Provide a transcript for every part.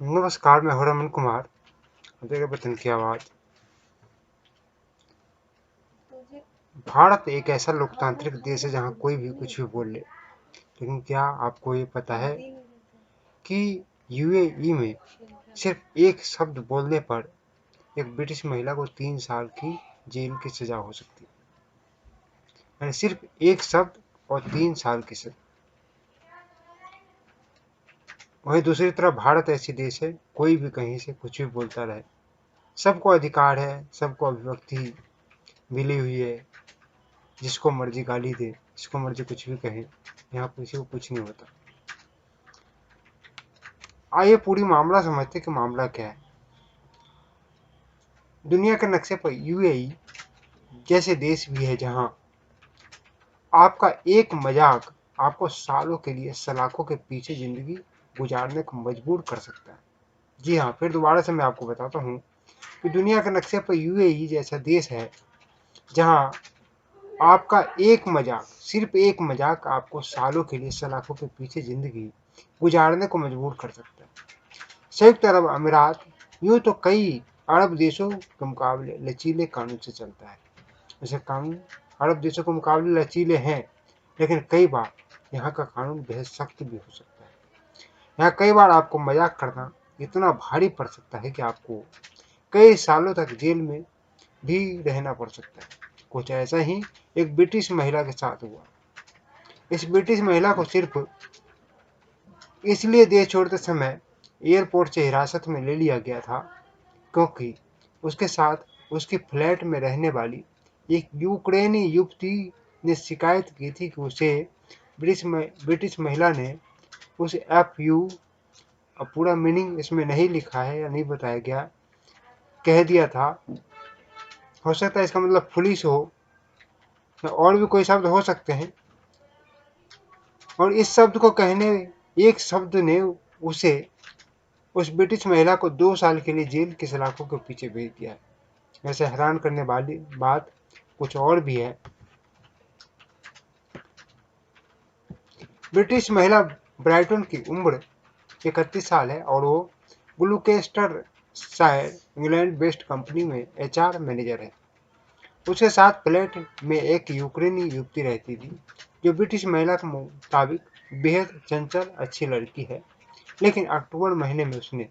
नमस्कार, मैं हूं रमन कुमार। मेरे वतन की आवाज। भारत एक ऐसा लोकतांत्रिक देश है जहां कोई भी कुछ भी बोल ले। लेकिन क्या आपको ये पता है कि यूएई में सिर्फ एक शब्द बोलने पर एक ब्रिटिश महिला को 3 साल की जेल की सजा हो सकती है। यानी सिर्फ एक शब्द और 3 साल की सजा। वहीं दूसरी तरफ भारत ऐसी देश है, कोई भी कहीं से कुछ भी बोलता रहे। सबको अधिकार है, सबको अभिव्यक्ति मिली हुई है। जिसको मर्जी गाली दे, जिसको मर्जी कुछ भी कहे, यहाँ किसी को कुछ नहीं होता। आइए पूरी मामला समझते कि मामला क्या है। दुनिया के नक्शे पर यूएई जैसे देश भी है जहां आपका एक मजाक आपको सालों के लिए सलाखों के पीछे जिंदगी गुजारने को मजबूर कर सकता है। जी हाँ, फिर दोबारा से मैं आपको बताता हूँ कि दुनिया के नक्शे पर यूएई जैसा देश है जहां आपका एक मजाक, सिर्फ एक मजाक आपको सालों के लिए सलाखों के पीछे जिंदगी गुजारने को मजबूर कर सकता है। संयुक्त अरब अमीरात यूं तो कई अरब देशों के मुकाबले लचीले कानून से चलता है। वैसे कानून अरब देशों के मुकाबले लचीले हैं, लेकिन कई बार यहाँ का कानून बेहद सख्त भी हो सकता है। यहाँ कई बार आपको मजाक करना इतना भारी पड़ सकता है कि आपको कई सालों तक जेल में भी रहना पड़ सकता है। कुछ ऐसा ही एक ब्रिटिश महिला के साथ हुआ। इस ब्रिटिश महिला को सिर्फ इसलिए देश छोड़ते समय एयरपोर्ट से हिरासत में ले लिया गया था क्योंकि उसके साथ उसकी फ्लैट में रहने वाली एक यूक्रेनी युवती ने शिकायत की थी कि उसे ब्रिटिश महिला ने उस FU, अब पूरा मीनिंग इसमें नहीं लिखा है या नहीं बताया गया, कह दिया था। हो सकता है इसका मतलब पुलिस हो या और भी कोई शब्द हो सकते हैं। और इस शब्द को कहने एक शब्द ने उसे उस ब्रिटिश महिला को 2 साल के लिए जेल की सलाखों के पीछे भेज दिया है। वैसे हैरान करने वाली बात कुछ और भी है। ब्रिटिश महिला ब्राइटन की उम्र 31 साल है और वो ग्लूकेस्टरशायर इंग्लैंड बेस्ड कंपनी में HR मैनेजर है। उसके साथ फ्लैट में एक यूक्रेनी युवती रहती थी जो ब्रिटिश महिला के मुताबिक बेहद चंचल अच्छी लड़की है। लेकिन अक्टूबर महीने में उसने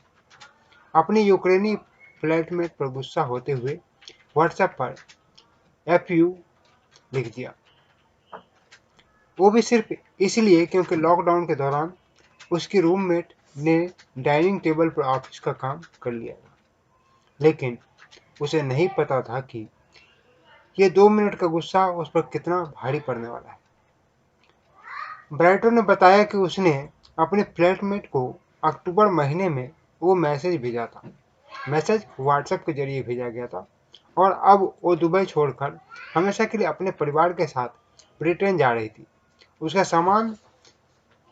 अपनी यूक्रेनी फ्लैटमेट पर गुस्सा होते हुए व्हाट्सएप पर FU लिख दिया। वो भी सिर्फ इसलिए क्योंकि लॉकडाउन के दौरान उसकी रूममेट ने डाइनिंग टेबल पर ऑफिस का काम कर लिया था। लेकिन उसे नहीं पता था कि ये 2 मिनट का गुस्सा उस पर कितना भारी पड़ने वाला है। ब्राइटन ने बताया कि उसने अपने फ्लैटमेट को अक्टूबर महीने में वो मैसेज भेजा था। मैसेज व्हाट्सएप के जरिए भेजा गया था और अब वो दुबई छोड़कर हमेशा के लिए अपने परिवार के साथ ब्रिटेन जा रही थी। उसका सामान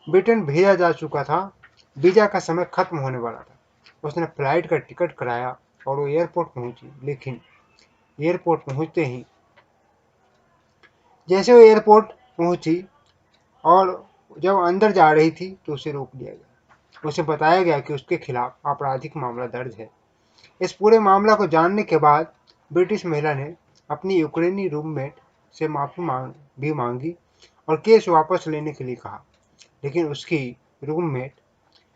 ब्रिटेन भेजा जा चुका था। वीजा का समय खत्म होने वाला था। उसने फ्लाइट का टिकट कराया और वो एयरपोर्ट पहुंची। लेकिन एयरपोर्ट पहुंचते ही जैसे वो एयरपोर्ट पहुंची और जब अंदर जा रही थी तो उसे रोक दिया गया। उसे बताया गया कि उसके खिलाफ आपराधिक मामला दर्ज है। इस पूरे मामला को जानने के बाद ब्रिटिश महिला ने अपनी यूक्रेनी रूममेट से माफी भी मांगी और केस वापस लेने के लिए कहा। लेकिन उसकी रूममेट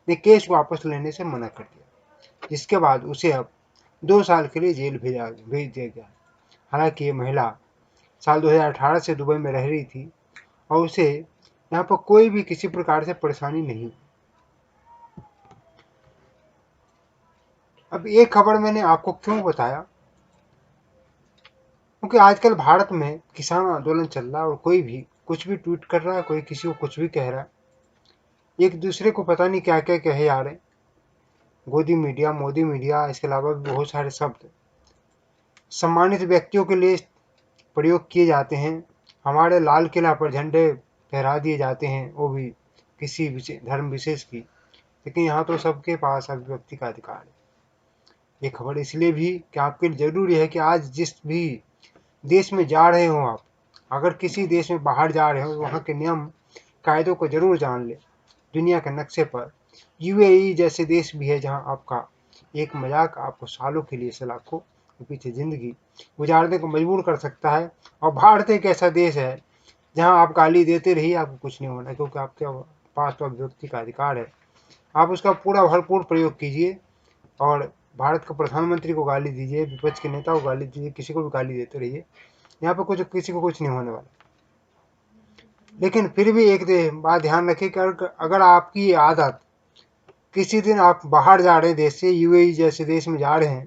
ने केस वापस लेने से मना कर दिया, जिसके बाद उसे अब 2 साल के लिए जेल भेज दिया गया। हालांकि ये महिला साल 2018 से दुबई में रह रही थी और उसे यहाँ पर कोई भी किसी प्रकार से परेशानी नहीं हुई। अब ये खबर मैंने आपको क्यों बताया, क्योंकि आजकल भारत में किसान आंदोलन चल रहा है और कोई भी कुछ भी ट्वीट कर रहा है, कोई किसी को कुछ भी कह रहा है। एक दूसरे को पता नहीं क्या क्या कहे जा रहे हैं। गोदी मीडिया, मोदी मीडिया, इसके अलावा भी बहुत सारे शब्द सम्मानित व्यक्तियों के लिए प्रयोग किए जाते हैं। हमारे लाल किला पर झंडे फहरा दिए जाते हैं, वो भी किसी धर्म विशेष की। लेकिन यहाँ तो सबके पास अभिव्यक्ति का अधिकार है। ये खबर इसलिए भी कि आपके लिए जरूरी है कि आज जिस भी देश में जा रहे हो आप, अगर किसी देश में बाहर जा रहे हो तो वहाँ के नियम कायदों को जरूर जान ले। दुनिया के नक्शे पर यूएई जैसे देश भी है जहां आपका एक मजाक आपको सालों के लिए सलाखों के पीछे जिंदगी गुजारने को मजबूर कर सकता है। और भारत एक ऐसा देश है जहां आप गाली देते रहिए, आपको कुछ नहीं होना, क्योंकि आपके पास तो अभिव्यक्ति का अधिकार है। आप उसका पूरा भरपूर प्रयोग कीजिए और भारत के प्रधानमंत्री को गाली दीजिए, विपक्ष के नेता को गाली दीजिए, किसी को भी गाली देते रहिए, यहाँ पे कुछ किसी को कुछ नहीं होने वाला। लेकिन फिर भी एक बात ध्यान रखिए कि अगर आपकी ये आदत, किसी दिन आप बाहर जा रहे हैं देश से, यूएई जैसे देश में जा रहे हैं,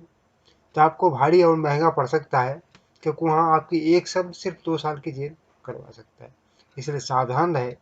तो आपको भारी और महंगा पड़ सकता है, क्योंकि वहाँ आपकी एक शब्द सिर्फ 2 साल की जेल करवा सकता है। इसलिए सावधान रहे।